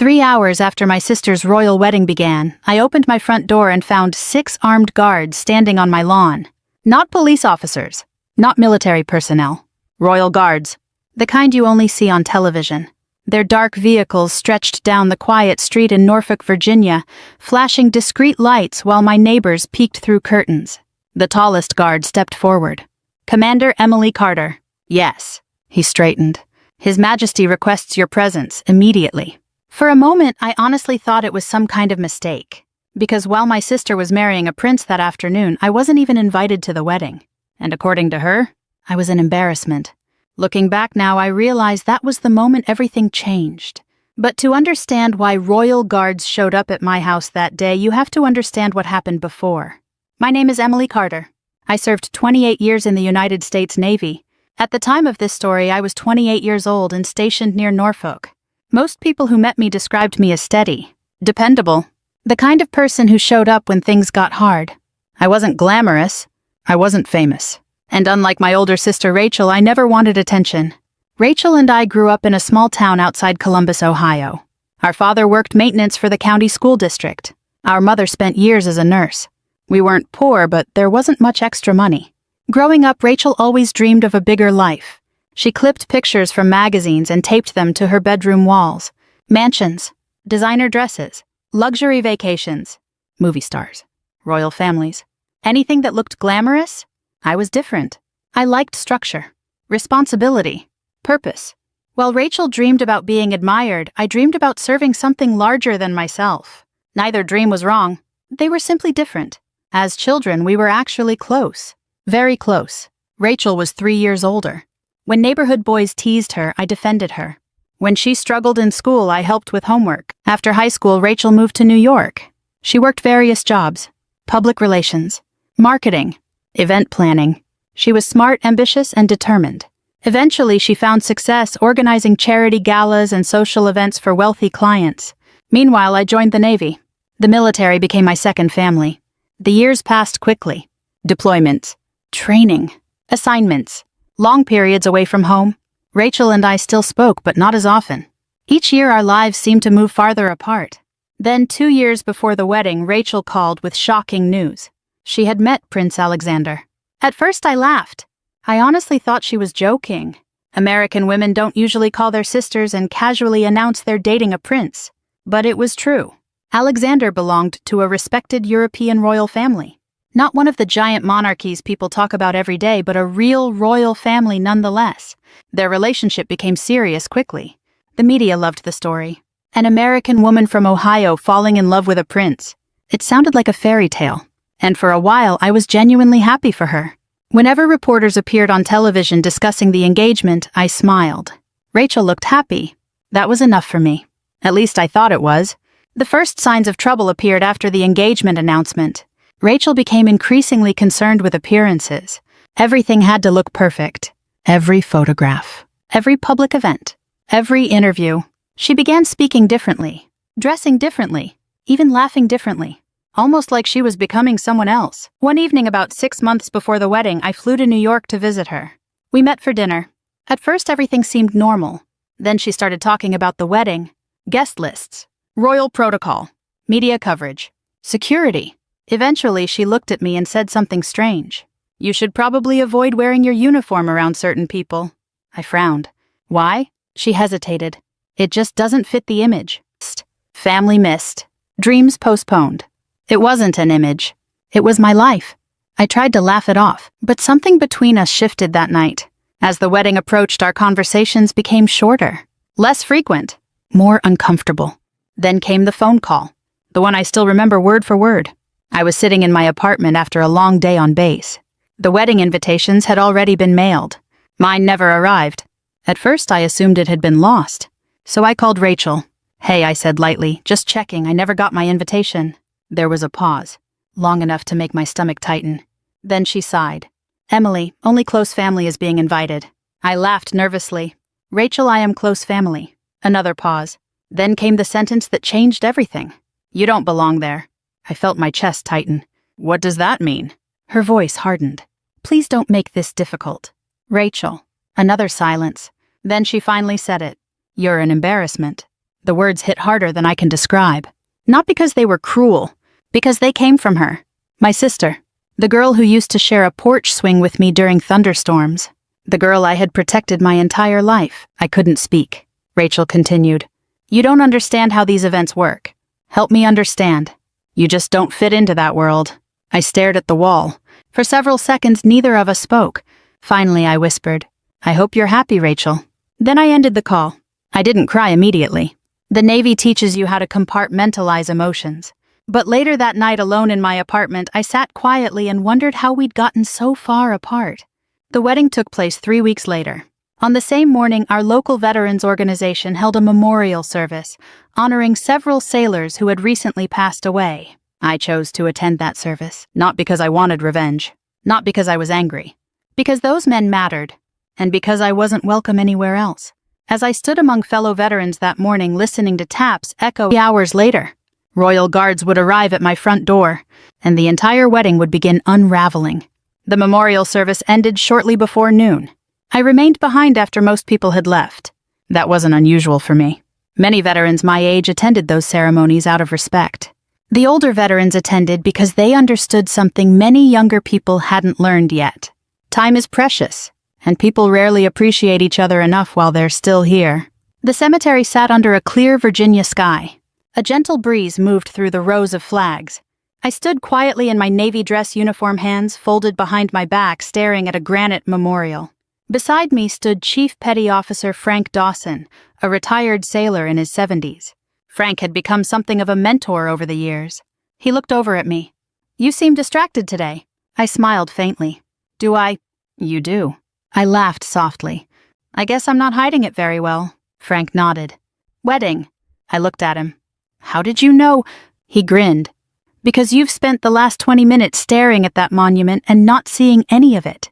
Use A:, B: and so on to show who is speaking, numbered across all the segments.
A: 3 hours after my sister's royal wedding began, I opened my front door and found 6 armed guards standing on my lawn. Not police officers, not military personnel. Royal guards, the kind you only see on television. Their dark vehicles stretched down the quiet street in Norfolk, Virginia, flashing discreet lights while my neighbors peeked through curtains. The tallest guard stepped forward. "Commander Emily Carter." "Yes." He straightened. "His Majesty requests your presence immediately." For a moment, I honestly thought it was some kind of mistake. Because while my sister was marrying a prince that afternoon, I wasn't even invited to the wedding. And according to her, I was an embarrassment. Looking back now, I realize that was the moment everything changed. But to understand why royal guards showed up at my house that day, you have to understand what happened before. My name is Emily Carter. I served 28 years in the United States Navy. At the time of this story, I was 28 years old and stationed near Norfolk. Most people who met me described me as steady, dependable, the kind of person who showed up when things got hard. I wasn't glamorous. I wasn't famous. And unlike my older sister Rachel, I never wanted attention. Rachel and I grew up in a small town outside Columbus, Ohio. Our father worked maintenance for the county school district. Our mother spent years as a nurse. We weren't poor, but there wasn't much extra money. Growing up, Rachel always dreamed of a bigger life. She clipped pictures from magazines and taped them to her bedroom walls. Mansions, designer dresses, luxury vacations, movie stars, royal families. Anything that looked glamorous? I was different. I liked structure, responsibility, purpose. While Rachel dreamed about being admired, I dreamed about serving something larger than myself. Neither dream was wrong. They were simply different. As children, we were actually close. Very close. Rachel was 3 years older. When neighborhood boys teased her, I defended her. When she struggled in school, I helped with homework. After high school, Rachel moved to New York. She worked various jobs: public relations, marketing, event planning. She was smart, ambitious, and determined. Eventually, she found success organizing charity galas and social events for wealthy clients. Meanwhile, I joined the Navy. The military became my second family. The years passed quickly. Deployments, training, assignments, long periods away from home. Rachel and I still spoke, but not as often. Each year our lives seemed to move farther apart. Then, 2 years before the wedding, Rachel called with shocking news. She had met Prince Alexander. At first I laughed. I honestly thought she was joking. American women don't usually call their sisters and casually announce they're dating a prince. But it was true. Alexander belonged to a respected European royal family. Not one of the giant monarchies people talk about every day, but a real royal family nonetheless. Their relationship became serious quickly. The media loved the story. An American woman from Ohio falling in love with a prince. It sounded like a fairy tale. And for a while, I was genuinely happy for her. Whenever reporters appeared on television discussing the engagement, I smiled. Rachel looked happy. That was enough for me. At least I thought it was. The first signs of trouble appeared after the engagement announcement. Rachel became increasingly concerned with appearances. Everything had to look perfect. Every photograph, every public event, every interview. She began speaking differently, dressing differently, even laughing differently, almost like she was becoming someone else. One evening about 6 months before the wedding, I flew to New York to visit her. We met for dinner. At first, everything seemed normal. Then she started talking about the wedding, guest lists, royal protocol, media coverage, security. Eventually, she looked at me and said something strange. "You should probably avoid wearing your uniform around certain people." I frowned. "Why?" She hesitated. "It just doesn't fit the image." Family missed. Dreams postponed. It wasn't an image. It was my life. I tried to laugh it off, but something between us shifted that night. As the wedding approached, our conversations became shorter, less frequent, more uncomfortable. Then came the phone call, the one I still remember word for word. I was sitting in my apartment after a long day on base. The wedding invitations had already been mailed. Mine never arrived. At first, I assumed it had been lost. So I called Rachel. "Hey," I said lightly, "just checking, I never got my invitation." There was a pause, long enough to make my stomach tighten. Then she sighed. "Emily, only close family is being invited." I laughed nervously. "Rachel, I am close family." Another pause. Then came the sentence that changed everything. "You don't belong there." I felt my chest tighten. "What does that mean?" Her voice hardened. "Please don't make this difficult." "Rachel." Another silence. Then she finally said it. "You're an embarrassment." The words hit harder than I can describe. Not because they were cruel, because they came from her. My sister. The girl who used to share a porch swing with me during thunderstorms. The girl I had protected my entire life. I couldn't speak. Rachel continued. You don't understand how these events work. Help me understand. You just don't fit into that world. I stared at the wall. For several seconds, neither of us spoke. Finally, I whispered, I hope you're happy, Rachel. Then I ended the call. I didn't cry immediately. The Navy teaches you how to compartmentalize emotions. But later that night, alone in my apartment, I sat quietly and wondered how we'd gotten so far apart. The wedding took place 3 weeks later. On the same morning, our local veterans organization held a memorial service, honoring several sailors who had recently passed away. I chose to attend that service, not because I wanted revenge, not because I was angry, because those men mattered, and because I wasn't welcome anywhere else. As I stood among fellow veterans that morning listening to taps echo hours later, Royal Guards would arrive at my front door, and the entire wedding would begin unraveling. The memorial service ended shortly before noon. I remained behind after most people had left. That wasn't unusual for me. Many veterans my age attended those ceremonies out of respect. The older veterans attended because they understood something many younger people hadn't learned yet. Time is precious, and people rarely appreciate each other enough while they're still here. The cemetery sat under a clear Virginia sky. A gentle breeze moved through the rows of flags. I stood quietly in my Navy dress uniform, hands folded behind my back, staring at a granite memorial. Beside me stood Chief Petty Officer Frank Dawson, a retired sailor in his 70s. Frank had become something of a mentor over the years. He looked over at me. You seem distracted today. I smiled faintly. Do I? You do. I laughed softly. I guess I'm not hiding it very well. Frank nodded. Wedding. I looked at him. How did you know? He grinned. Because you've spent the last 20 minutes staring at that monument and not seeing any of it.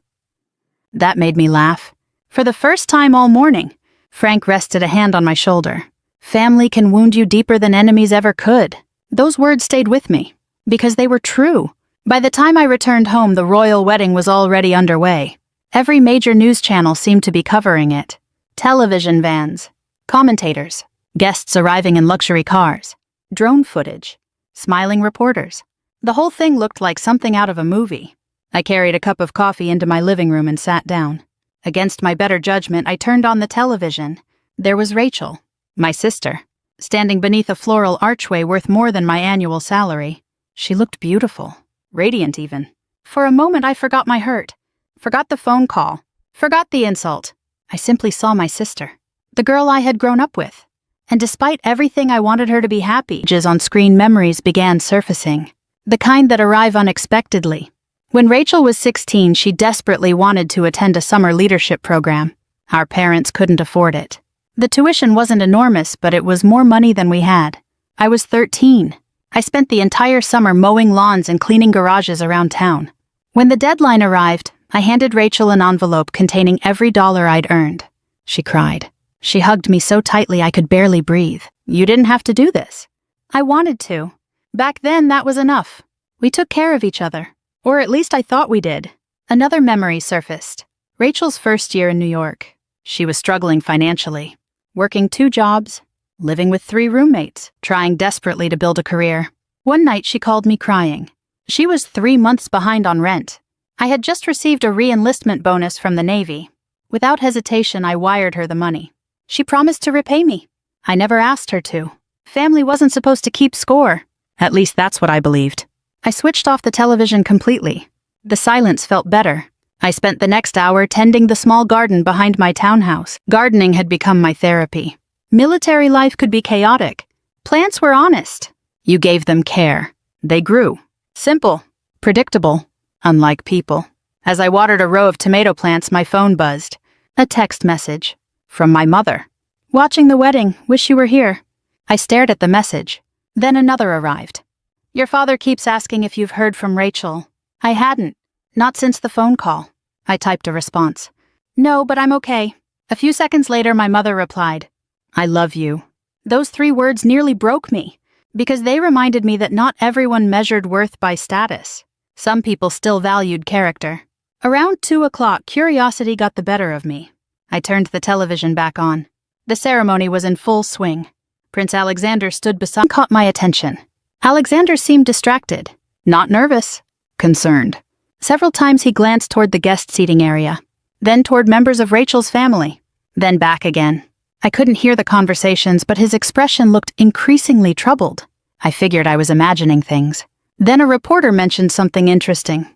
A: That made me laugh. For the first time all morning, Frank rested a hand on my shoulder. Family can wound you deeper than enemies ever could. Those words stayed with me, because they were true. By the time I returned home, the royal wedding was already underway. Every major news channel seemed to be covering it. Television vans, commentators, guests arriving in luxury cars, drone footage, smiling reporters. The whole thing looked like something out of a movie. I carried a cup of coffee into my living room and sat down. Against my better judgment, I turned on the television. There was Rachel, my sister, standing beneath a floral archway worth more than my annual salary. She looked beautiful, radiant even. For a moment, I forgot my hurt, forgot the phone call, forgot the insult. I simply saw my sister, the girl I had grown up with. And despite everything, I wanted her to be happy. Images on screen, memories began surfacing, the kind that arrive unexpectedly. When Rachel was 16, she desperately wanted to attend a summer leadership program. Our parents couldn't afford it. The tuition wasn't enormous, but it was more money than we had. I was 13. I spent the entire summer mowing lawns and cleaning garages around town. When the deadline arrived, I handed Rachel an envelope containing every dollar I'd earned. She cried. She hugged me so tightly I could barely breathe. You didn't have to do this. I wanted to. Back then, that was enough. We took care of each other. Or at least I thought we did. Another memory surfaced. Rachel's first year in New York. She was struggling financially, working 2 jobs, living with 3 roommates, trying desperately to build a career. One night she called me crying. She was 3 months behind on rent. I had just received a re-enlistment bonus from the Navy. Without hesitation, I wired her the money. She promised to repay me. I never asked her to. Family wasn't supposed to keep score. At least that's what I believed. I switched off the television completely. The silence felt better. I spent the next hour tending the small garden behind my townhouse. Gardening had become my therapy. Military life could be chaotic. Plants were honest. You gave them care. They grew. Simple. Predictable. Unlike people. As I watered a row of tomato plants, my phone buzzed. A text message. From my mother. Watching the wedding, wish you were here. I stared at the message. Then another arrived. Your father keeps asking if you've heard from Rachel. I hadn't. Not since the phone call. I typed a response. No, but I'm okay. A few seconds later, my mother replied, I love you. Those 3 words nearly broke me, because they reminded me that not everyone measured worth by status. Some people still valued character. Around 2 o'clock, curiosity got the better of me. I turned the television back on. The ceremony was in full swing. Prince Alexander stood beside me, caught my attention. Alexander seemed distracted, not nervous, concerned. Several times he glanced toward the guest seating area, then toward members of Rachel's family, then back again. I couldn't hear the conversations, but his expression looked increasingly troubled. I figured I was imagining things. Then a reporter mentioned something interesting.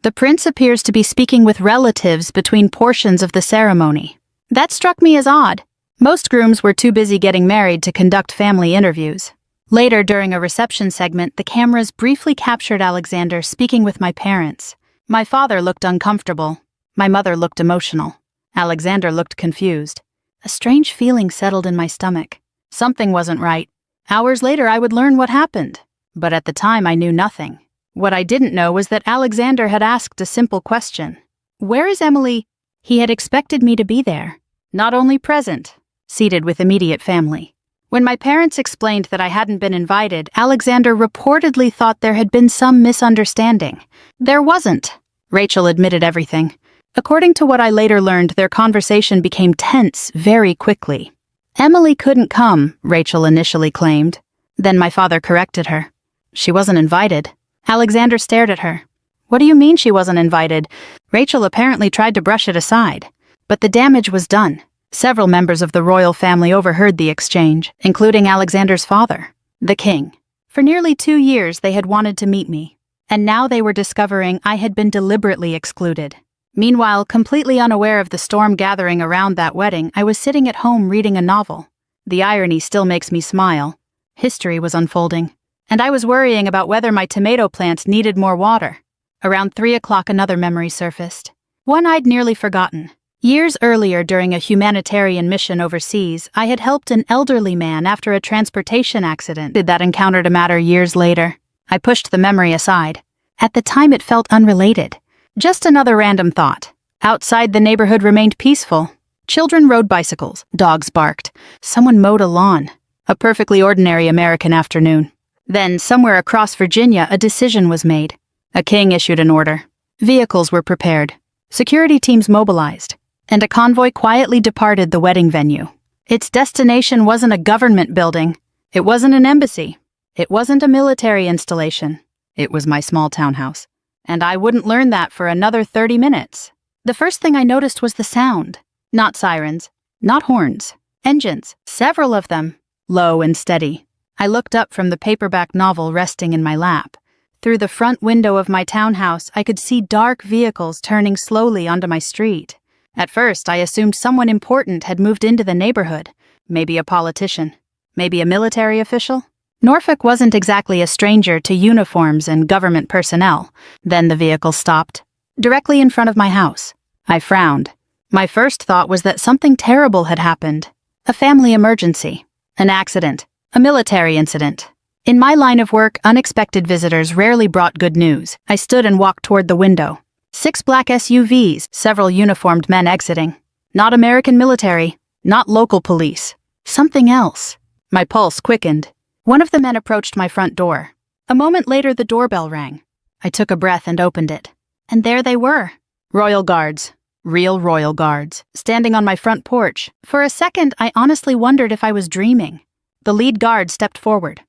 A: The prince appears to be speaking with relatives between portions of the ceremony. That struck me as odd. Most grooms were too busy getting married to conduct family interviews. Later, during a reception segment, the cameras briefly captured Alexander speaking with my parents. My father looked uncomfortable. My mother looked emotional. Alexander looked confused. A strange feeling settled in my stomach. Something wasn't right. Hours later, I would learn what happened. But at the time, I knew nothing. What I didn't know was that Alexander had asked a simple question. "Where is Emily?" He had expected me to be there, not only present, seated with immediate family. When my parents explained that I hadn't been invited, Alexander reportedly thought there had been some misunderstanding. There wasn't. Rachel admitted everything. According to what I later learned, their conversation became tense very quickly. Emily couldn't come, Rachel initially claimed. Then my father corrected her. She wasn't invited. Alexander stared at her. What do you mean she wasn't invited? Rachel apparently tried to brush it aside. But the damage was done. Several members of the royal family overheard the exchange, including Alexander's father, the king. For nearly 2 years they had wanted to meet me, and now they were discovering I had been deliberately excluded. Meanwhile, completely unaware of the storm gathering around that wedding, I was sitting at home reading a novel. The irony still makes me smile. History was unfolding, and I was worrying about whether my tomato plants needed more water. Around 3 o'clock, another memory surfaced. One I'd nearly forgotten. Years earlier, during a humanitarian mission overseas, I had helped an elderly man after a transportation accident. Did that encounter to matter years later? I pushed the memory aside. At the time, it felt unrelated. Just another random thought. Outside, the neighborhood remained peaceful. Children rode bicycles, dogs barked, someone mowed a lawn. A perfectly ordinary American afternoon. Then, somewhere across Virginia, a decision was made. A king issued an order. Vehicles were prepared. Security teams mobilized. And a convoy quietly departed the wedding venue. Its destination wasn't a government building. It wasn't an embassy. It wasn't a military installation. It was my small townhouse. And I wouldn't learn that for another 30 minutes. The first thing I noticed was the sound. Not sirens. Not horns. Engines. Several of them. Low and steady. I looked up from the paperback novel resting in my lap. Through the front window of my townhouse, I could see dark vehicles turning slowly onto my street. At first, I assumed someone important had moved into the neighborhood. Maybe a politician. Maybe a military official. Norfolk wasn't exactly a stranger to uniforms and government personnel. Then the vehicle stopped. Directly in front of my house. I frowned. My first thought was that something terrible had happened. A family emergency. An accident. A military incident. In my line of work, unexpected visitors rarely brought good news. I stood and walked toward the window. 6 black SUVs, several uniformed men exiting. Not American military, not local police. Something else. My pulse quickened. One of the men approached my front door. A moment later, the doorbell rang. I took a breath and opened it. And there they were. Royal Guards. Real Royal Guards. Standing on my front porch. For a second, I honestly wondered if I was dreaming. The lead guard stepped forward.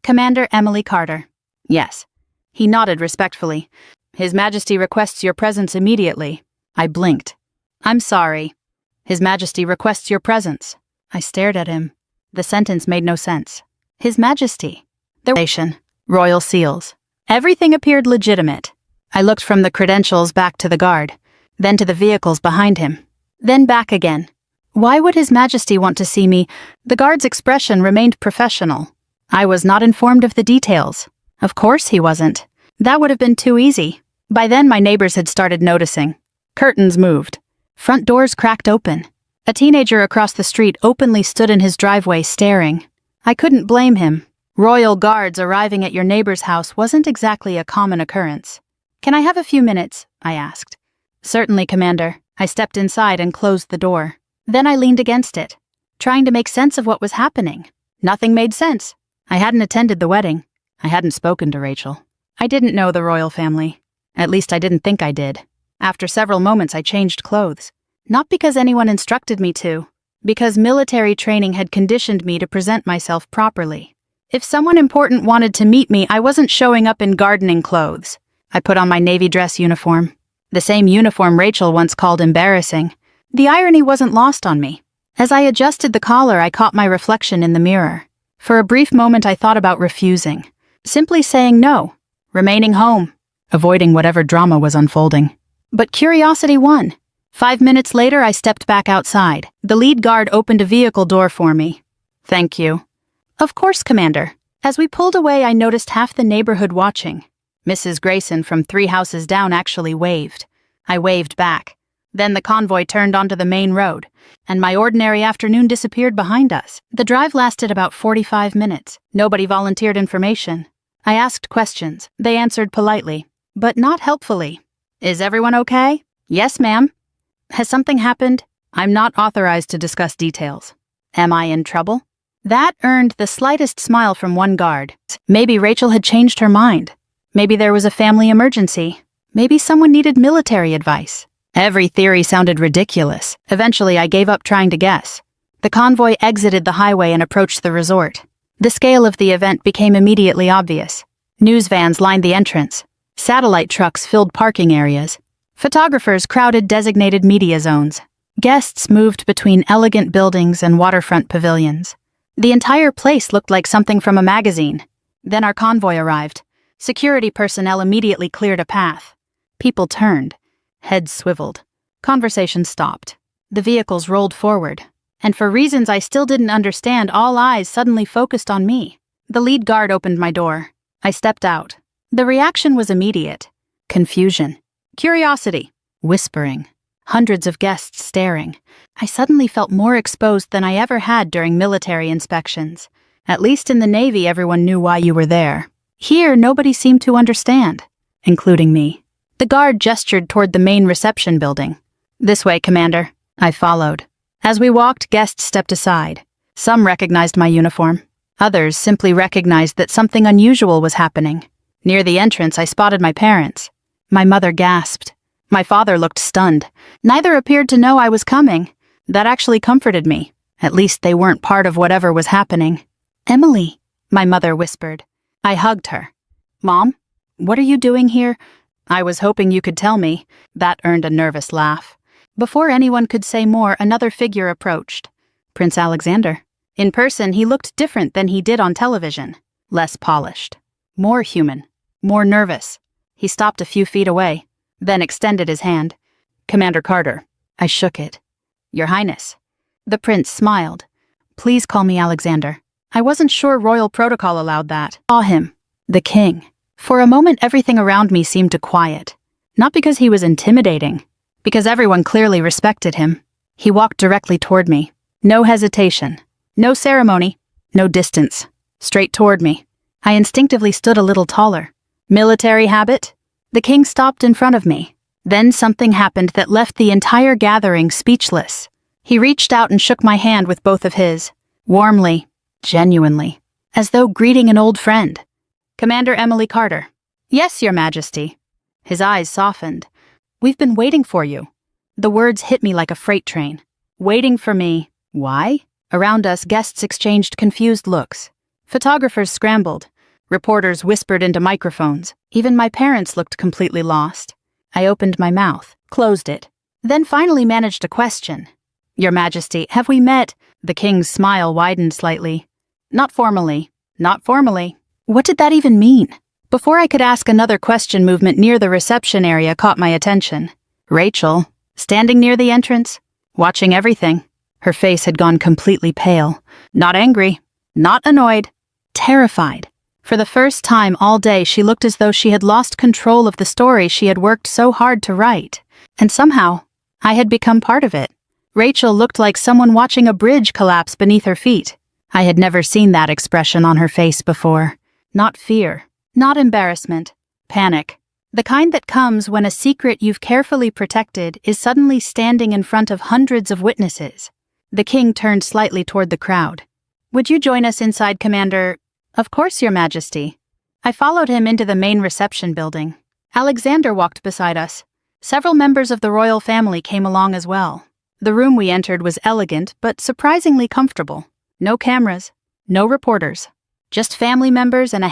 A: Commander Emily Carter. Yes. He nodded respectfully. His Majesty requests your presence immediately. I blinked. I'm sorry. His Majesty requests your presence. I stared at him. The sentence made no sense. His Majesty. The relation. Royal seals. Everything appeared legitimate. I looked from the credentials back to the guard, then to the vehicles behind him, then back again. Why would His Majesty want to see me? The guard's expression remained professional. I was not informed of the details. Of course he wasn't. That would have been too easy. By then, my neighbors had started noticing. Curtains moved. Front doors cracked open. A teenager across the street openly stood in his driveway staring. I couldn't blame him. Royal Guards arriving at your neighbor's house wasn't exactly a common occurrence. Can I have a few minutes? I asked. Certainly, Commander. I stepped inside and closed the door. Then I leaned against it, trying to make sense of what was happening. Nothing made sense. I hadn't attended the wedding. I hadn't spoken to Rachel. I didn't know the royal family. At least I didn't think I did. After several moments, I changed clothes. Not because anyone instructed me to. Because military training had conditioned me to present myself properly. If someone important wanted to meet me, I wasn't showing up in gardening clothes. I put on my navy dress uniform. The same uniform Rachel once called embarrassing. The irony wasn't lost on me. As I adjusted the collar, I caught my reflection in the mirror. For a brief moment, I thought about refusing. Simply saying no. Remaining home. Avoiding whatever drama was unfolding. But curiosity won. 5 minutes later, I stepped back outside. The lead guard opened a vehicle door for me. "Thank you." "Of course, Commander." As we pulled away, I noticed half the neighborhood watching. Mrs. Grayson from 3 houses down actually waved. I waved back. Then the convoy turned onto the main road, and my ordinary afternoon disappeared behind us. The drive lasted about 45 minutes. Nobody volunteered information. I asked questions. They answered politely, but not helpfully. "Is everyone okay?" "Yes, ma'am." "Has something happened?" "I'm not authorized to discuss details." "Am I in trouble?" That earned the slightest smile from one guard. Maybe Rachel had changed her mind. Maybe there was a family emergency. Maybe someone needed military advice. Every theory sounded ridiculous. Eventually, I gave up trying to guess. The convoy exited the highway and approached the resort. The scale of the event became immediately obvious. News vans lined the entrance. Satellite trucks filled parking areas. Photographers crowded designated media zones. Guests moved between elegant buildings and waterfront pavilions. The entire place looked like something from a magazine. Then our convoy arrived. Security personnel immediately cleared a path. People turned. Heads swiveled. Conversation stopped. The vehicles rolled forward. And for reasons I still didn't understand, all eyes suddenly focused on me. The lead guard opened my door. I stepped out. The reaction was immediate. Confusion. Curiosity. Whispering. Hundreds of guests staring. I suddenly felt more exposed than I ever had during military inspections. At least in the Navy, everyone knew why you were there. Here, nobody seemed to understand, including me. The guard gestured toward the main reception building. "This way, Commander." I followed. As we walked, guests stepped aside. Some recognized my uniform. Others simply recognized that something unusual was happening. Near the entrance, I spotted my parents. My mother gasped. My father looked stunned. Neither appeared to know I was coming. That actually comforted me. At least they weren't part of whatever was happening. "Emily," my mother whispered. I hugged her. "Mom, what are you doing here?" "I was hoping you could tell me." That earned a nervous laugh. Before anyone could say more, another figure approached. Prince Alexander. In person, he looked different than he did on television. Less polished. More human. More nervous. He stopped a few feet away, then extended his hand. "Commander Carter." I shook it. "Your Highness." The prince smiled. "Please call me Alexander." I wasn't sure royal protocol allowed that. I saw him. The king. For a moment, everything around me seemed to quiet. Not because he was intimidating, because everyone clearly respected him. He walked directly toward me. No hesitation. No ceremony. No distance. Straight toward me. I instinctively stood a little taller. Military habit? The king stopped in front of me. Then something happened that left the entire gathering speechless. He reached out and shook my hand with both of his. Warmly. Genuinely. As though greeting an old friend. "Commander Emily Carter." "Yes, Your Majesty." His eyes softened. "We've been waiting for you." The words hit me like a freight train. Waiting for me. Why? Around us, guests exchanged confused looks. Photographers scrambled. Reporters whispered into microphones. Even my parents looked completely lost. I opened my mouth, closed it, then finally managed a question. "Your Majesty, have we met?" The king's smile widened slightly. "Not formally. Not formally." What did that even mean? Before I could ask another question, movement near the reception area caught my attention. Rachel, standing near the entrance, watching everything. Her face had gone completely pale. Not angry, not annoyed, terrified. For the first time all day, she looked as though she had lost control of the story she had worked so hard to write. And somehow, I had become part of it. Rachel looked like someone watching a bridge collapse beneath her feet. I had never seen that expression on her face before. Not fear, not embarrassment, panic. The kind that comes when a secret you've carefully protected is suddenly standing in front of hundreds of witnesses. The king turned slightly toward the crowd. "Would you join us inside, Commander?" "Of course, Your Majesty." I followed him into the main reception building. Alexander walked beside us. Several members of the royal family came along as well. The room we entered was elegant but surprisingly comfortable. No cameras, no reporters, just family members and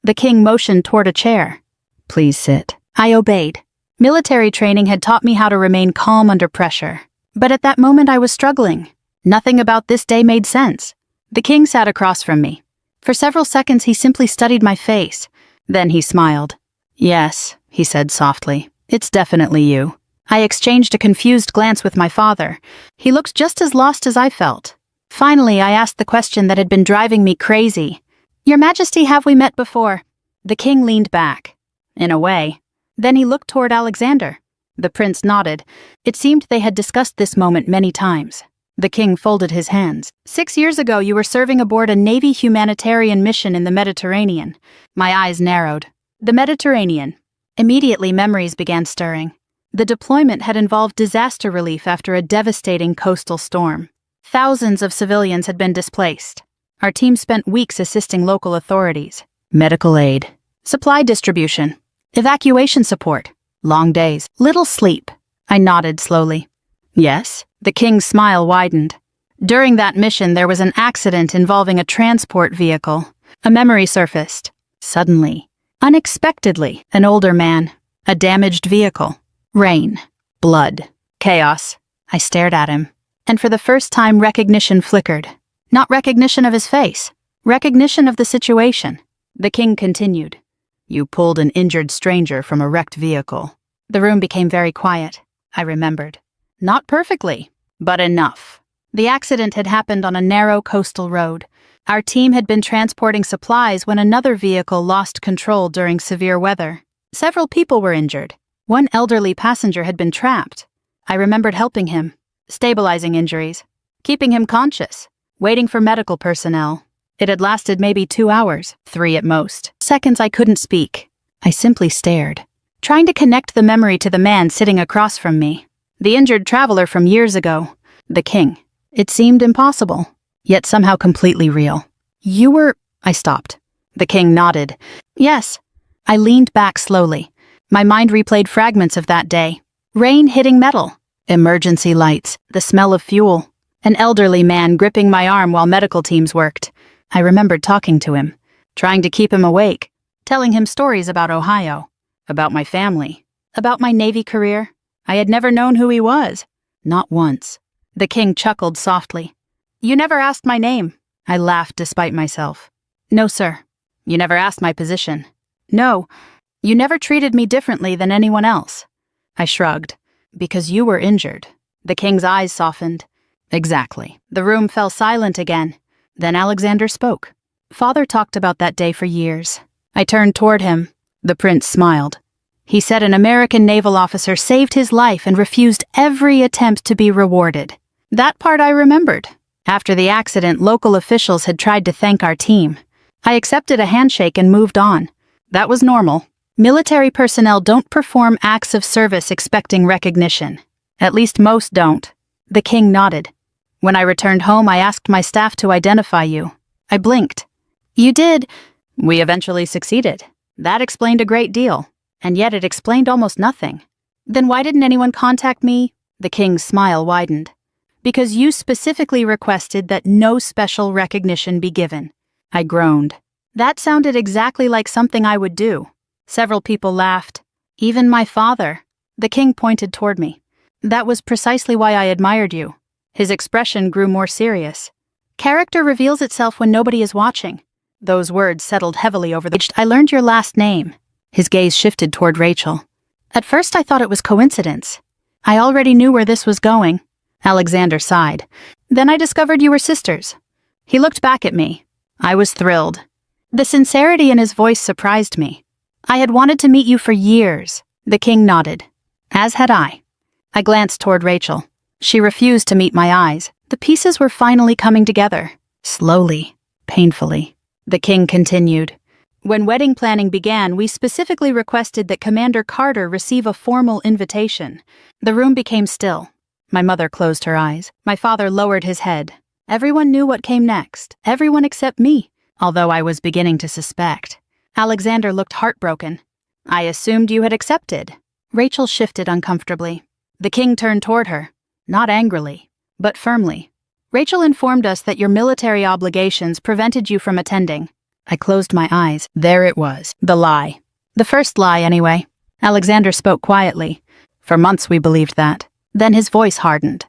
A: The king motioned toward a chair. "Please sit." I obeyed. Military training had taught me how to remain calm under pressure. But at that moment I was struggling. Nothing about this day made sense. The king sat across from me. For several seconds he simply studied my face. Then he smiled. "Yes," he said softly. "It's definitely you." I exchanged a confused glance with my father. He looked just as lost as I felt. Finally, I asked the question that had been driving me crazy. "Your Majesty, have we met before?" The king leaned back. "In a way." Then he looked toward Alexander. The prince nodded. It seemed they had discussed this moment many times. The king folded his hands. 6 years ago, you were serving aboard a Navy humanitarian mission in the Mediterranean." My eyes narrowed. The Mediterranean. Immediately, memories began stirring. The deployment had involved disaster relief after a devastating coastal storm. Thousands of civilians had been displaced. Our team spent weeks assisting local authorities. Medical aid, supply distribution, evacuation support, long days, little sleep. I nodded slowly. "Yes?" The king's smile widened. "During that mission, there was an accident involving a transport vehicle. A memory surfaced. Suddenly, unexpectedly, an older man, a damaged vehicle. Rain, blood, chaos." I stared at him, and for the first time recognition flickered. Not recognition of his face, recognition of the situation. The king continued. "You pulled an injured stranger from a wrecked vehicle." The room became very quiet. I remembered. Not perfectly, but enough. The accident had happened on a narrow coastal road. Our team had been transporting supplies when another vehicle lost control during severe weather. Several people were injured. One elderly passenger had been trapped. I remembered helping him, stabilizing injuries, keeping him conscious, waiting for medical personnel. It had lasted maybe 2 hours, 3 at most. Seconds I couldn't speak. I simply stared, trying to connect the memory to the man sitting across from me. The injured traveler from years ago. The king. It seemed impossible, yet somehow completely real. "You were—" I stopped. The king nodded. "Yes." I leaned back slowly. My mind replayed fragments of that day. Rain hitting metal, emergency lights, the smell of fuel, an elderly man gripping my arm while medical teams worked. I remembered talking to him, trying to keep him awake, telling him stories about Ohio, about my family, about my Navy career. I had never known who he was. Not once. The king chuckled softly. "You never asked my name." I laughed despite myself. "No, sir." "You never asked my position." "No." "You never treated me differently than anyone else." I shrugged. "Because you were injured." The king's eyes softened. "Exactly." The room fell silent again. Then Alexander spoke. "Father talked about that day for years." I turned toward him. The prince smiled. He said an American naval officer saved his life and refused every attempt to be rewarded. That part I remembered. After the accident, local officials had tried to thank our team. I accepted a handshake and moved on. That was normal. Military personnel don't perform acts of service expecting recognition. At least most don't. The king nodded. "When I returned home, I asked my staff to identify you." I blinked. "You did?" "We eventually succeeded." That explained a great deal, and yet it explained almost nothing. "Then why didn't anyone contact me?" The king's smile widened. "Because you specifically requested that no special recognition be given." I groaned. That sounded exactly like something I would do. Several people laughed. Even my father. The king pointed toward me. "That was precisely why I admired you." His expression grew more serious. "Character reveals itself when nobody is watching." Those words settled heavily over the... "I learned your last name." His gaze shifted toward Rachel. "At first I thought it was coincidence. I already knew where this was going." Alexander sighed. "Then I discovered you were sisters." He looked back at me. I was thrilled. The sincerity in his voice surprised me. "I had wanted to meet you for years." The king nodded. As had I. I glanced toward Rachel. She refused to meet my eyes. The pieces were finally coming together. Slowly, painfully. The king continued. "When wedding planning began, we specifically requested that Commander Carter receive a formal invitation." The room became still. My mother closed her eyes. My father lowered his head. Everyone knew what came next. Everyone except me, although I was beginning to suspect. Alexander looked heartbroken. "I assumed you had accepted." Rachel shifted uncomfortably. The king turned toward her. Not angrily, but firmly. Rachel informed us that your military obligations prevented you from attending. I closed my eyes. There it was. The lie. The first lie, anyway. Alexander spoke quietly. For months we believed that. Then his voice hardened.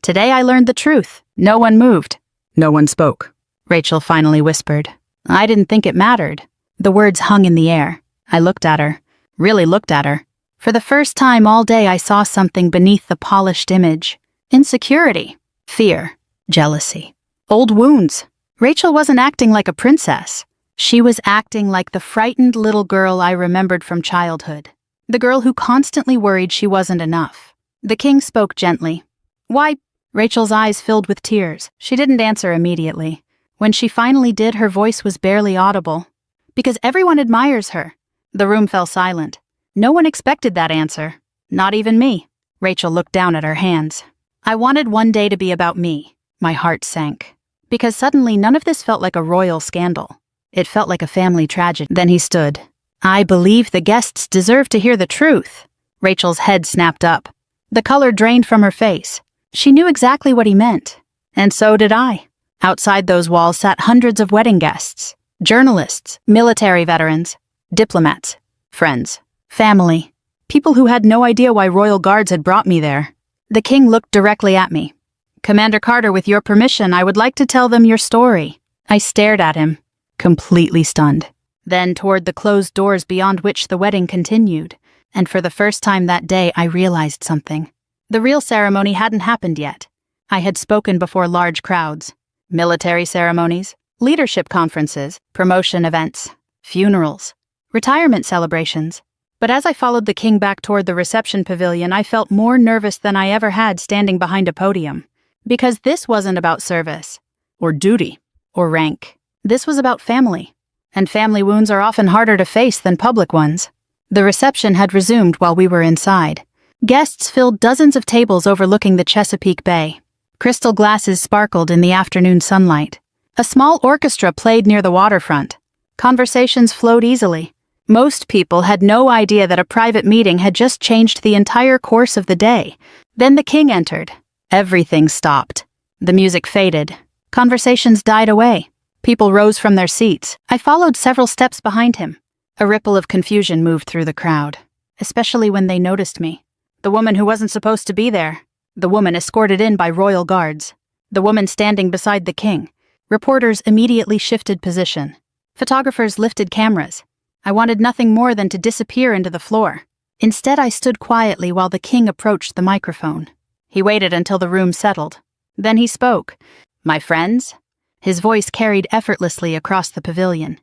A: Today I learned the truth. No one moved. No one spoke. Rachel finally whispered. I didn't think it mattered. The words hung in the air. I looked at her. Really looked at her. For the first time all day I saw something beneath the polished image. Insecurity. Fear. Jealousy. Old wounds. Rachel wasn't acting like a princess. She was acting like the frightened little girl I remembered from childhood. The girl who constantly worried she wasn't enough. The king spoke gently. Why? Rachel's eyes filled with tears. She didn't answer immediately. When she finally did, her voice was barely audible. Because everyone admires her. The room fell silent. No one expected that answer. Not even me. Rachel looked down at her hands. I wanted one day to be about me. My heart sank. Because suddenly none of this felt like a royal scandal. It felt like a family tragedy. Then he stood. I believe the guests deserve to hear the truth. Rachel's head snapped up. The color drained from her face. She knew exactly what he meant. And so did I. Outside those walls sat hundreds of wedding guests. Journalists, military veterans, diplomats, friends, family. People who had no idea why royal guards had brought me there. The king looked directly at me. Commander Carter, with your permission, I would like to tell them your story. I stared at him, completely stunned. Then toward the closed doors beyond which the wedding continued. And for the first time that day, I realized something. The real ceremony hadn't happened yet. I had spoken before large crowds. Military ceremonies, leadership conferences, promotion events, funerals, retirement celebrations. But as I followed the king back toward the reception pavilion, I felt more nervous than I ever had standing behind a podium. Because this wasn't about service, or duty, or rank. This was about family. And family wounds are often harder to face than public ones. The reception had resumed while we were inside. Guests filled dozens of tables overlooking the Chesapeake Bay. Crystal glasses sparkled in the afternoon sunlight. A small orchestra played near the waterfront. Conversations flowed easily. Most people had no idea that a private meeting had just changed the entire course of the day. Then the king entered. Everything stopped. The music faded. Conversations died away. People rose from their seats. I followed several steps behind him. A ripple of confusion moved through the crowd, especially when they noticed me. The woman who wasn't supposed to be there. The woman escorted in by royal guards. The woman standing beside the king. Reporters immediately shifted position. Photographers lifted cameras. I wanted nothing more than to disappear into the floor. Instead, I stood quietly while the king approached the microphone. He waited until the room settled. Then he spoke. My friends? His voice carried effortlessly across the pavilion.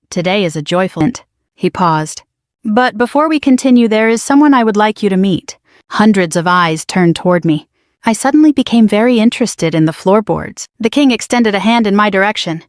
A: Today is a joyful event. He paused. But before we continue, there is someone I would like you to meet. Hundreds of eyes turned toward me. I suddenly became very interested in the floorboards. The king extended a hand in my direction.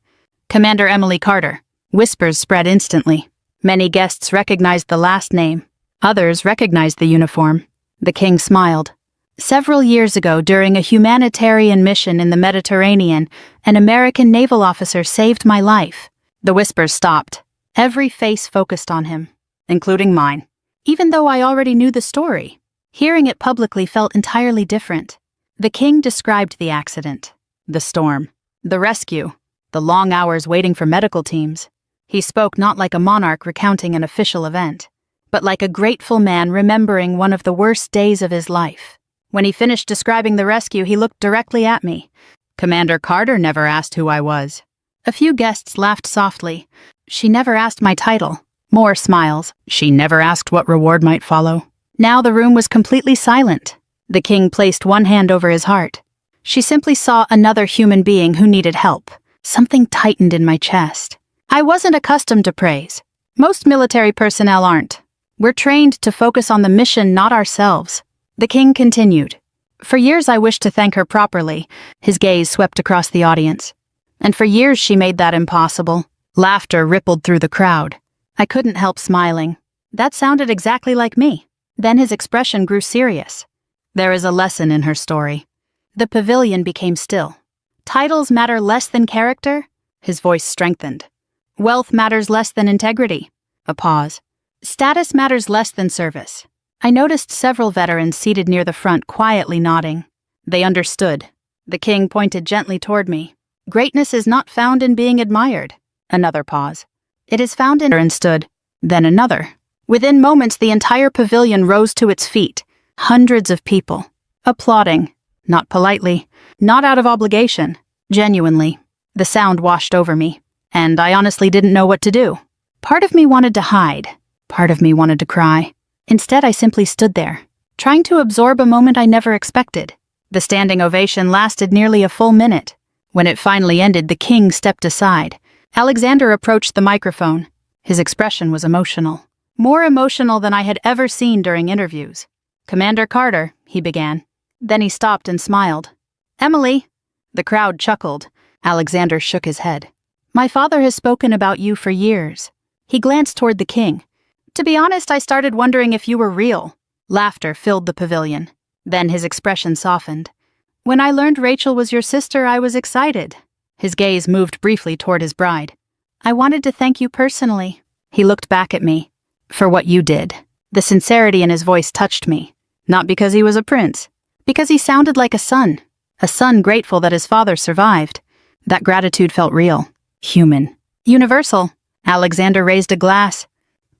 A: Commander Emily Carter. Whispers spread instantly. Many guests recognized the last name. Others recognized the uniform. The king smiled. Several years ago, during a humanitarian mission in the Mediterranean, an American naval officer saved my life. The whispers stopped. Every face focused on him, including mine. Even though I already knew the story, hearing it publicly felt entirely different. The king described the accident, the storm, the rescue, the long hours waiting for medical teams. He spoke not like a monarch recounting an official event, but like a grateful man remembering one of the worst days of his life. When he finished describing the rescue, he looked directly at me. Commander Carter never asked who I was. A few guests laughed softly. She never asked my title. More smiles. She never asked what reward might follow. Now the room was completely silent. The king placed one hand over his heart. She simply saw another human being who needed help. Something tightened in my chest. I wasn't accustomed to praise. Most military personnel aren't. We're trained to focus on the mission, not ourselves. The king continued. For years I wished to thank her properly. His gaze swept across the audience. And for years she made that impossible. Laughter rippled through the crowd. I couldn't help smiling. That sounded exactly like me. Then his expression grew serious. There is a lesson in her story. The pavilion became still. Titles matter less than character? His voice strengthened. Wealth matters less than integrity. A pause. Status matters less than service. I noticed several veterans seated near the front quietly nodding. They understood. The king pointed gently toward me. Greatness is not found in being admired. Another pause. It is found in and stood. Then another. Within moments, the entire pavilion rose to its feet. Hundreds of people. Applauding. Not politely. Not out of obligation. Genuinely. The sound washed over me. And I honestly didn't know what to do. Part of me wanted to hide. Part of me wanted to cry. Instead, I simply stood there, trying to absorb a moment I never expected. The standing ovation lasted nearly a full minute. When it finally ended, the king stepped aside. Alexander approached the microphone. His expression was emotional. More emotional than I had ever seen during interviews. "Commander Carter," he began. Then he stopped and smiled. "Emily." The crowd chuckled. Alexander shook his head. "My father has spoken about you for years." He glanced toward the king. "To be honest, I started wondering if you were real." Laughter filled the pavilion. Then his expression softened. "When I learned Rachel was your sister, I was excited." His gaze moved briefly toward his bride. "I wanted to thank you personally." He looked back at me. "For what you did." The sincerity in his voice touched me. Not because he was a prince. Because he sounded like a son. A son grateful that his father survived. That gratitude felt real. Human. Universal. Alexander raised a glass.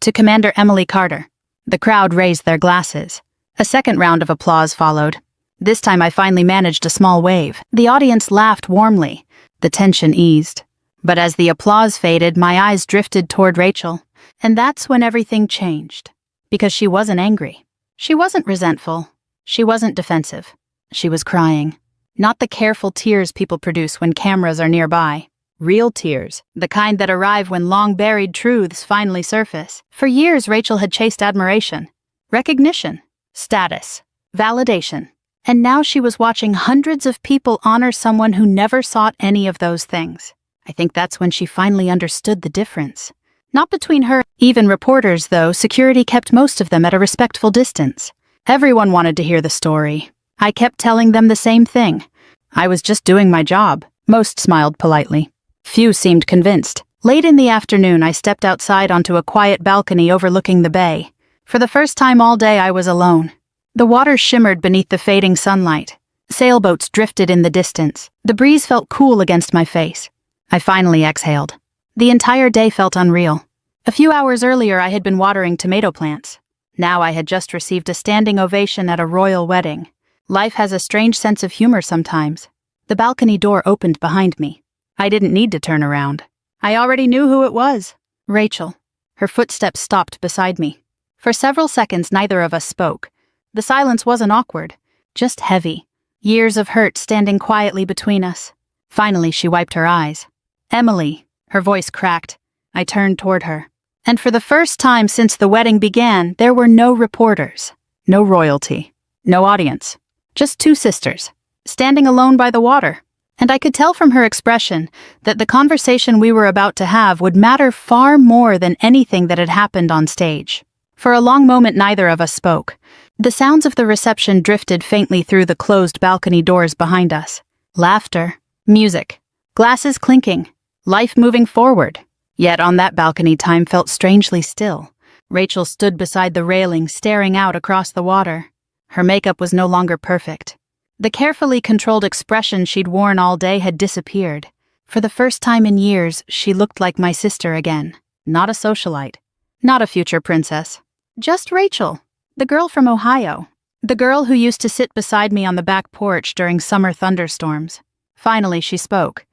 A: "To Commander Emily Carter." The crowd raised their glasses. A second round of applause followed. This time I finally managed a small wave. The audience laughed warmly. The tension eased. But as the applause faded, my eyes drifted toward Rachel. And that's when everything changed. Because she wasn't angry. She wasn't resentful. She wasn't defensive. She was crying. Not the careful tears people produce when cameras are nearby. Real tears, the kind that arrive when long-buried truths finally surface. For years, Rachel had chased admiration, recognition, status, validation. And now she was watching hundreds of people honor someone who never sought any of those things. I think that's when she finally understood the difference. Not between her. Even reporters, though, security kept most of them at a respectful distance. Everyone wanted to hear the story. I kept telling them the same thing. I was just doing my job. Most smiled politely. Few seemed convinced. Late in the afternoon, I stepped outside onto a quiet balcony overlooking the bay. For the first time all day, I was alone. The water shimmered beneath the fading sunlight. Sailboats drifted in the distance. The breeze felt cool against my face. I finally exhaled. The entire day felt unreal. A few hours earlier, I had been watering tomato plants. Now I had just received a standing ovation at a royal wedding. Life has a strange sense of humor sometimes. The balcony door opened behind me. I didn't need to turn around. I already knew who it was. Rachel. Her footsteps stopped beside me. For several seconds, neither of us spoke. The silence wasn't awkward, just heavy. Years of hurt standing quietly between us. Finally, she wiped her eyes. "Emily." Her voice cracked. I turned toward her. And for the first time since the wedding began, there were no reporters, no royalty, no audience. Just two sisters, standing alone by the water. And I could tell from her expression that the conversation we were about to have would matter far more than anything that had happened on stage. For a long moment, neither of us spoke. The sounds of the reception drifted faintly through the closed balcony doors behind us. Laughter, music, glasses clinking, life moving forward. Yet on that balcony, time felt strangely still. Rachel stood beside the railing, staring out across the water. Her makeup was no longer perfect. The carefully controlled expression she'd worn all day had disappeared. For the first time in years, she looked like my sister again. Not a socialite. Not a future princess. Just Rachel, the girl from Ohio. The girl who used to sit beside me on the back porch during summer thunderstorms. Finally, she spoke.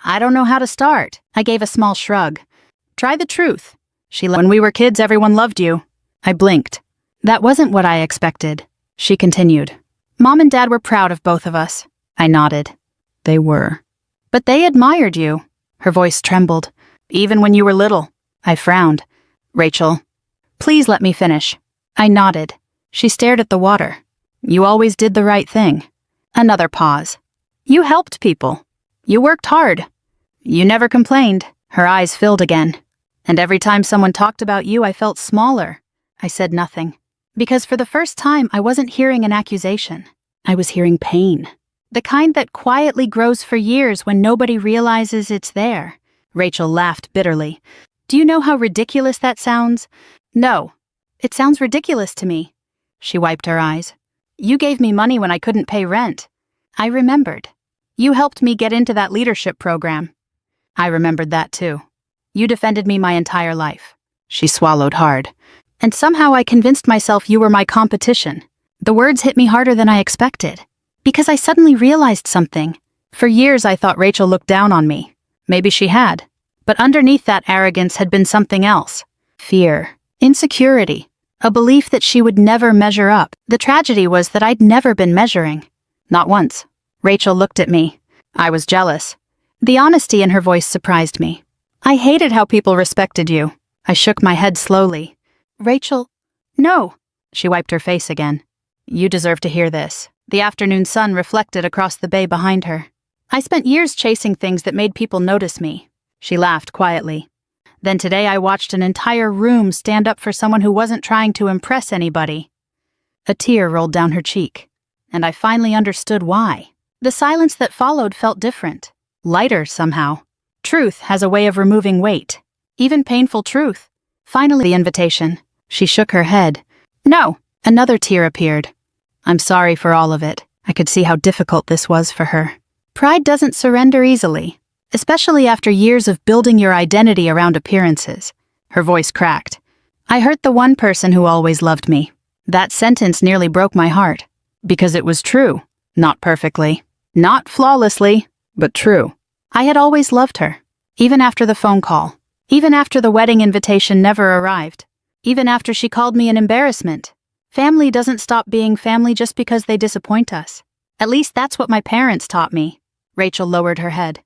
A: "I don't know how to start." I gave a small shrug. "Try the truth." When we were kids, everyone loved you." I blinked. "That wasn't what I expected." She continued. "Mom and Dad were proud of both of us." I nodded. "They were." "But they admired you." Her voice trembled. "Even when you were little." I frowned. "Rachel, please let me finish." I nodded. She stared at the water. "You always did the right thing." Another pause. "You helped people. You worked hard. You never complained." Her eyes filled again. "And every time someone talked about you, I felt smaller." I said nothing. Because for the first time, I wasn't hearing an accusation. I was hearing pain. The kind that quietly grows for years when nobody realizes it's there. Rachel laughed bitterly. "Do you know how ridiculous that sounds?" "No. It sounds ridiculous to me." She wiped her eyes. "You gave me money when I couldn't pay rent. I remembered. You helped me get into that leadership program. I remembered that too. You defended me my entire life. She swallowed hard. And somehow I convinced myself you were my competition. The words hit me harder than I expected. Because I suddenly realized something. For years I thought Rachel looked down on me. Maybe she had. But underneath that arrogance had been something else. Fear. Insecurity. A belief that she would never measure up. The tragedy was that I'd never been measuring. Not once. Rachel looked at me. I was jealous. The honesty in her voice surprised me. I hated how people respected you. I shook my head slowly. Rachel, no. She wiped her face again. You deserve to hear this. The afternoon sun reflected across the bay behind her. I spent years chasing things that made people notice me. She laughed quietly. Then today I watched an entire room stand up for someone who wasn't trying to impress anybody. A tear rolled down her cheek, and I finally understood why. The silence that followed felt different, lighter somehow. Truth has a way of removing weight, even painful truth. Finally, the invitation. She shook her head. No, another tear appeared. I'm sorry for all of it. I could see how difficult this was for her. Pride doesn't surrender easily, especially after years of building your identity around appearances. Her voice cracked. I hurt the one person who always loved me. That sentence nearly broke my heart, because it was true. Not perfectly, not flawlessly, but true. I had always loved her, even after the phone call, even after the wedding invitation never arrived, even after she called me an embarrassment. Family doesn't stop being family just because they disappoint us. At least that's what my parents taught me. Rachel lowered her head.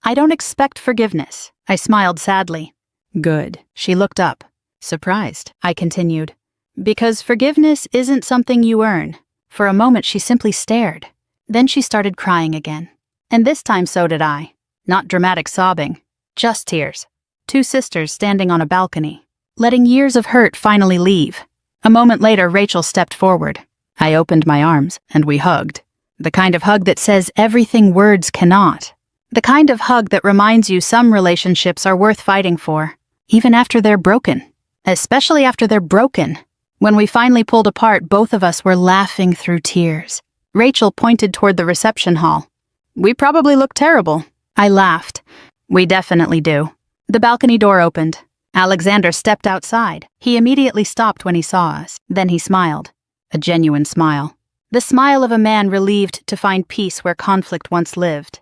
A: I don't expect forgiveness. I smiled sadly. Good. She looked up. Surprised, I continued. Because forgiveness isn't something you earn. For a moment she simply stared. Then she started crying again. And this time so did I. Not dramatic sobbing. Just tears. Two sisters standing on a balcony, letting years of hurt finally leave. A moment later, Rachel stepped forward. I opened my arms, and we hugged. The kind of hug that says everything words cannot. The kind of hug that reminds you some relationships are worth fighting for, even after they're broken. Especially after they're broken. When we finally pulled apart, both of us were laughing through tears. Rachel pointed toward the reception hall. We probably look terrible. I laughed. We definitely do. The balcony door opened. Alexander stepped outside. He immediately stopped when he saw us. Then he smiled. A genuine smile. The smile of a man relieved to find peace where conflict once lived.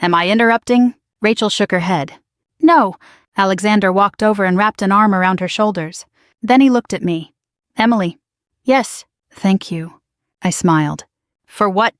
A: Am I interrupting? Rachel shook her head. No. Alexander walked over and wrapped an arm around her shoulders. Then he looked at me. Emily. Yes. Thank you. I smiled. For what?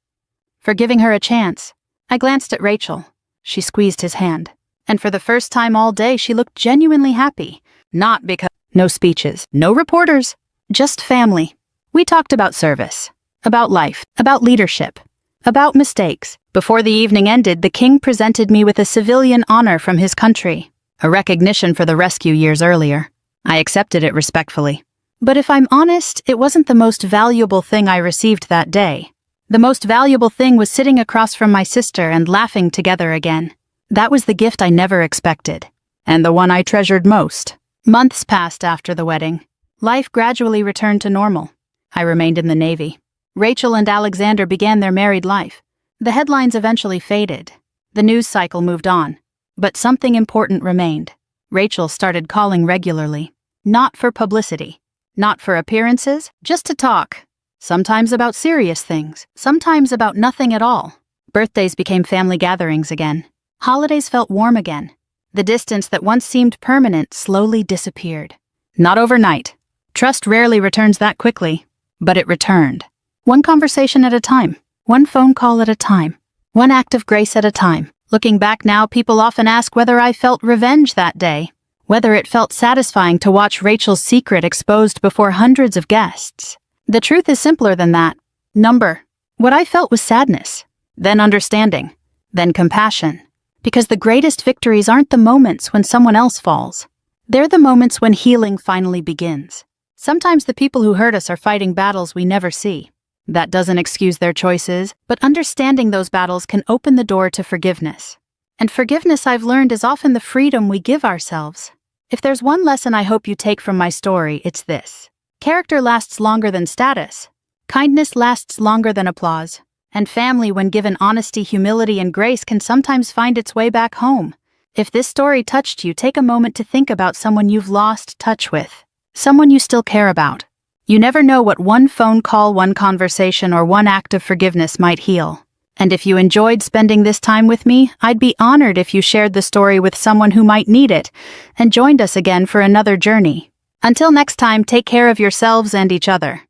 A: For giving her a chance. I glanced at Rachel. She squeezed his hand. And for the first time all day, she looked genuinely happy. Not because... No speeches, no reporters, just family. We talked about service, about life, about leadership, about mistakes. Before the evening ended, the king presented me with a civilian honor from his country, a recognition for the rescue years earlier. I accepted it respectfully. But if I'm honest, it wasn't the most valuable thing I received that day. The most valuable thing was sitting across from my sister and laughing together again. That was the gift I never expected, and the one I treasured most. Months passed after the wedding. Life gradually returned to normal. I remained in the Navy. Rachel and Alexander began their married life. The headlines eventually faded. The news cycle moved on. But something important remained. Rachel started calling regularly. Not for publicity. Not for appearances, just to talk. Sometimes about serious things. Sometimes about nothing at all. Birthdays became family gatherings again. Holidays felt warm again. The distance that once seemed permanent slowly disappeared. Not overnight. Trust rarely returns that quickly, but it returned. One conversation at a time. One phone call at a time. One act of grace at a time. Looking back now, people often ask whether I felt revenge that day. Whether it felt satisfying to watch Rachel's secret exposed before hundreds of guests. The truth is simpler than that. What I felt was sadness. Then understanding. Then compassion. Because the greatest victories aren't the moments when someone else falls. They're the moments when healing finally begins. Sometimes the people who hurt us are fighting battles we never see. That doesn't excuse their choices, but understanding those battles can open the door to forgiveness. And forgiveness, I've learned, is often the freedom we give ourselves. If there's one lesson I hope you take from my story, it's this. Character lasts longer than status. Kindness lasts longer than applause. And family, when given honesty, humility, and grace, can sometimes find its way back home. If this story touched you, take a moment to think about someone you've lost touch with, someone you still care about. You never know what one phone call, one conversation, or one act of forgiveness might heal. And if you enjoyed spending this time with me, I'd be honored if you shared the story with someone who might need it and joined us again for another journey. Until next time, take care of yourselves and each other.